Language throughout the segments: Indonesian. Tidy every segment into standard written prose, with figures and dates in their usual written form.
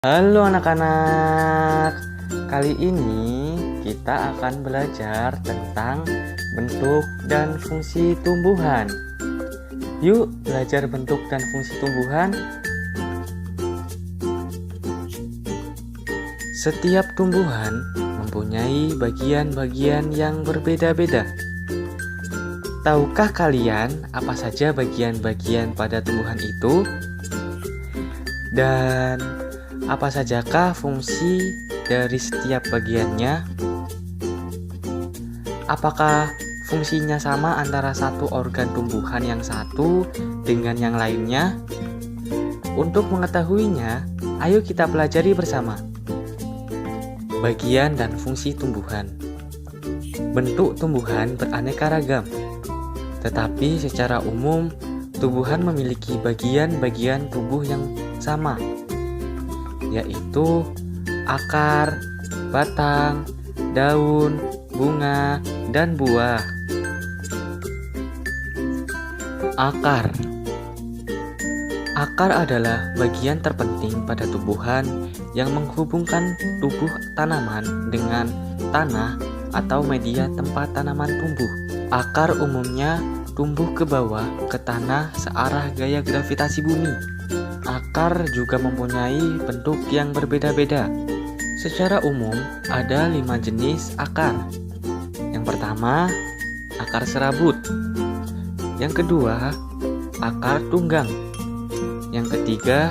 Halo anak-anak, kali ini kita akan belajar tentang bentuk dan fungsi tumbuhan. Yuk belajar bentuk dan fungsi tumbuhan. Setiap tumbuhan mempunyai bagian-bagian yang berbeda-beda. Tahukah kalian apa saja bagian-bagian pada tumbuhan itu? Dan apa sajakah fungsi dari setiap bagiannya? Apakah fungsinya sama antara satu organ tumbuhan yang satu dengan yang lainnya? Untuk mengetahuinya, ayo kita pelajari bersama. Bagian dan fungsi tumbuhan. Bentuk tumbuhan beraneka ragam, tetapi secara umum tumbuhan memiliki bagian-bagian tubuh yang sama, yaitu akar, batang, daun, bunga, dan buah. Akar. Akar adalah bagian terpenting pada tumbuhan yang menghubungkan tubuh tanaman dengan tanah atau media tempat tanaman tumbuh. Akar umumnya tumbuh ke bawah ke tanah searah gaya gravitasi bumi. Akar juga mempunyai bentuk yang berbeda-beda. Secara umum, ada 5 jenis akar. Yang pertama, akar serabut. Yang kedua, akar tunggang. Yang ketiga,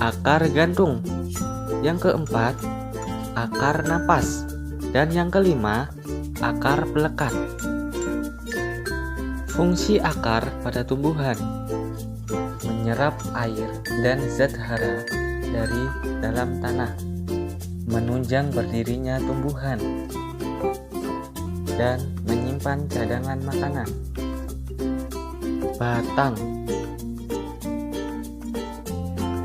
akar gantung. Yang keempat, akar napas. Dan yang kelima, akar pelekat. Fungsi akar pada tumbuhan: menyerap air dan zat hara dari dalam tanah, menunjang berdirinya tumbuhan, dan menyimpan cadangan makanan. Batang.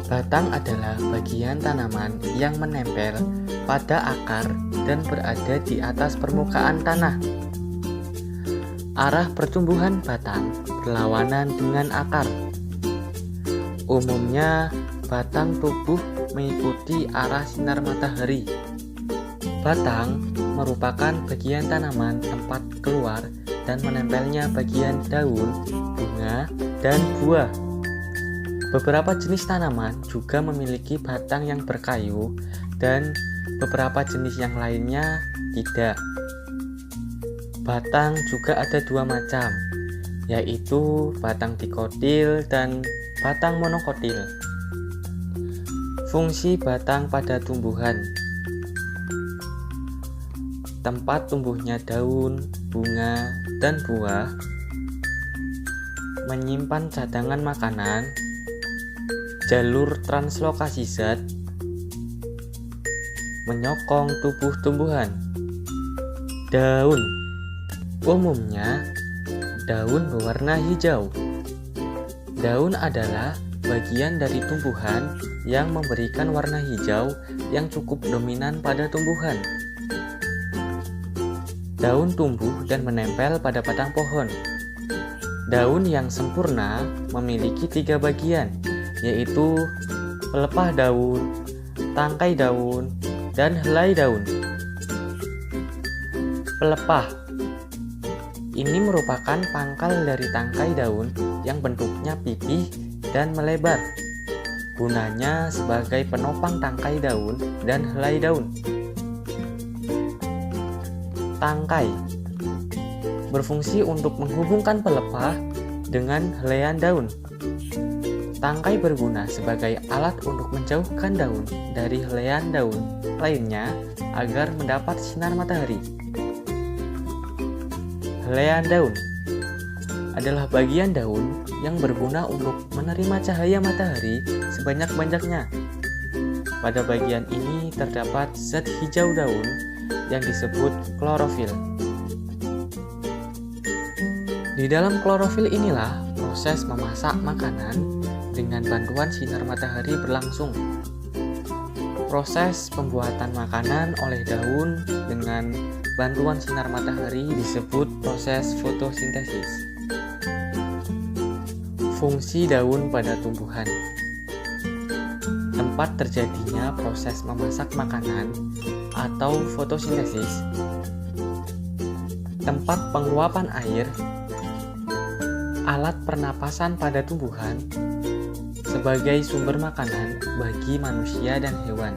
Batang adalah bagian tanaman yang menempel pada akar dan berada di atas permukaan tanah. Arah pertumbuhan batang berlawanan dengan akar. Umumnya, batang tumbuh mengikuti arah sinar matahari. Batang merupakan bagian tanaman tempat keluar dan menempelnya bagian daun, bunga, dan buah. Beberapa jenis tanaman juga memiliki batang yang berkayu dan beberapa jenis yang lainnya tidak. Batang juga ada 2 macam, yaitu batang dikotil dan batang monokotil. Fungsi batang pada tumbuhan: tempat tumbuhnya daun, bunga, dan buah, menyimpan cadangan makanan, jalur translokasi zat, menyokong tubuh tumbuhan. Daun. Umumnya, daun berwarna hijau. Daun adalah bagian dari tumbuhan yang memberikan warna hijau yang cukup dominan pada tumbuhan. Daun tumbuh dan menempel pada batang pohon. Daun yang sempurna memiliki 3 bagian, yaitu pelepah daun, tangkai daun, dan helai daun. Pelepah. Ini merupakan pangkal dari tangkai daun yang bentuknya pipih dan melebar. Gunanya sebagai penopang tangkai daun dan helai daun. Tangkai berfungsi untuk menghubungkan pelepah dengan helaian daun. Tangkai berguna sebagai alat untuk menjauhkan daun dari helaian daun lainnya agar mendapat sinar matahari. Helaian daun adalah bagian daun yang berguna untuk menerima cahaya matahari sebanyak-banyaknya. Pada bagian ini terdapat zat hijau daun yang disebut klorofil. Di dalam klorofil inilah proses memasak makanan dengan bantuan sinar matahari berlangsung. Proses pembuatan makanan oleh daun dengan bantuan sinar matahari disebut proses fotosintesis. Fungsi daun pada tumbuhan: tempat terjadinya proses memasak makanan atau fotosintesis, tempat penguapan air, alat pernapasan pada tumbuhan, sebagai sumber makanan bagi manusia dan hewan.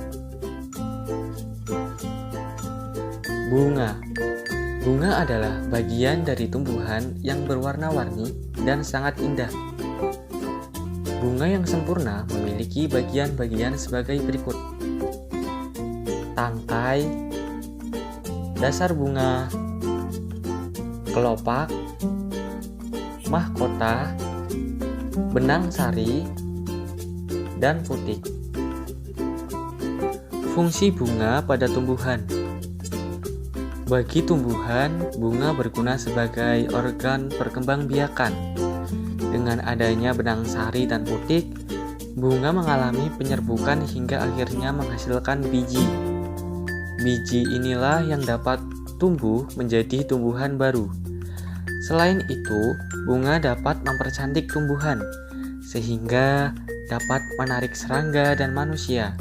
Bunga. Bunga adalah bagian dari tumbuhan yang berwarna-warni dan sangat indah. Bunga yang sempurna memiliki bagian-bagian sebagai berikut: tangkai, dasar bunga, kelopak, mahkota, benang sari, dan putik. Fungsi bunga pada tumbuhan. Bagi tumbuhan, bunga berguna sebagai organ perkembangbiakan. Dengan adanya benang sari dan putik, bunga mengalami penyerbukan hingga akhirnya menghasilkan biji. Biji inilah yang dapat tumbuh menjadi tumbuhan baru. Selain itu, bunga dapat mempercantik tumbuhan, sehingga dapat menarik serangga dan manusia.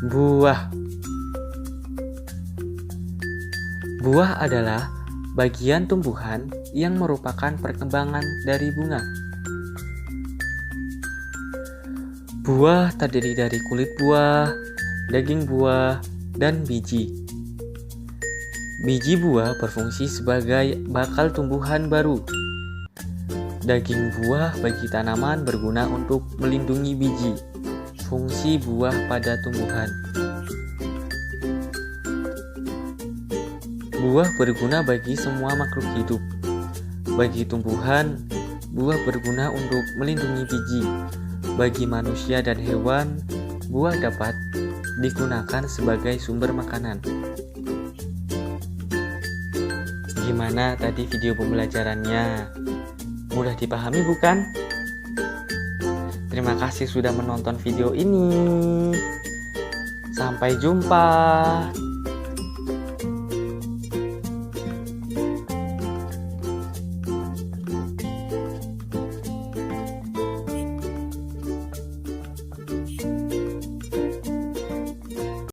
Buah. Buah adalah bagian tumbuhan yang merupakan perkembangan dari bunga. Buah terdiri dari kulit buah, daging buah, dan biji. Biji buah berfungsi sebagai bakal tumbuhan baru. Daging buah bagi tanaman berguna untuk melindungi biji. Fungsi buah pada tumbuhan. Buah berguna bagi semua makhluk hidup. Bagi tumbuhan, buah berguna untuk melindungi biji. Bagi manusia dan hewan, buah dapat digunakan sebagai sumber makanan. Gimana tadi video pembelajarannya? Mudah dipahami bukan? Terima kasih sudah menonton video ini. Sampai jumpa.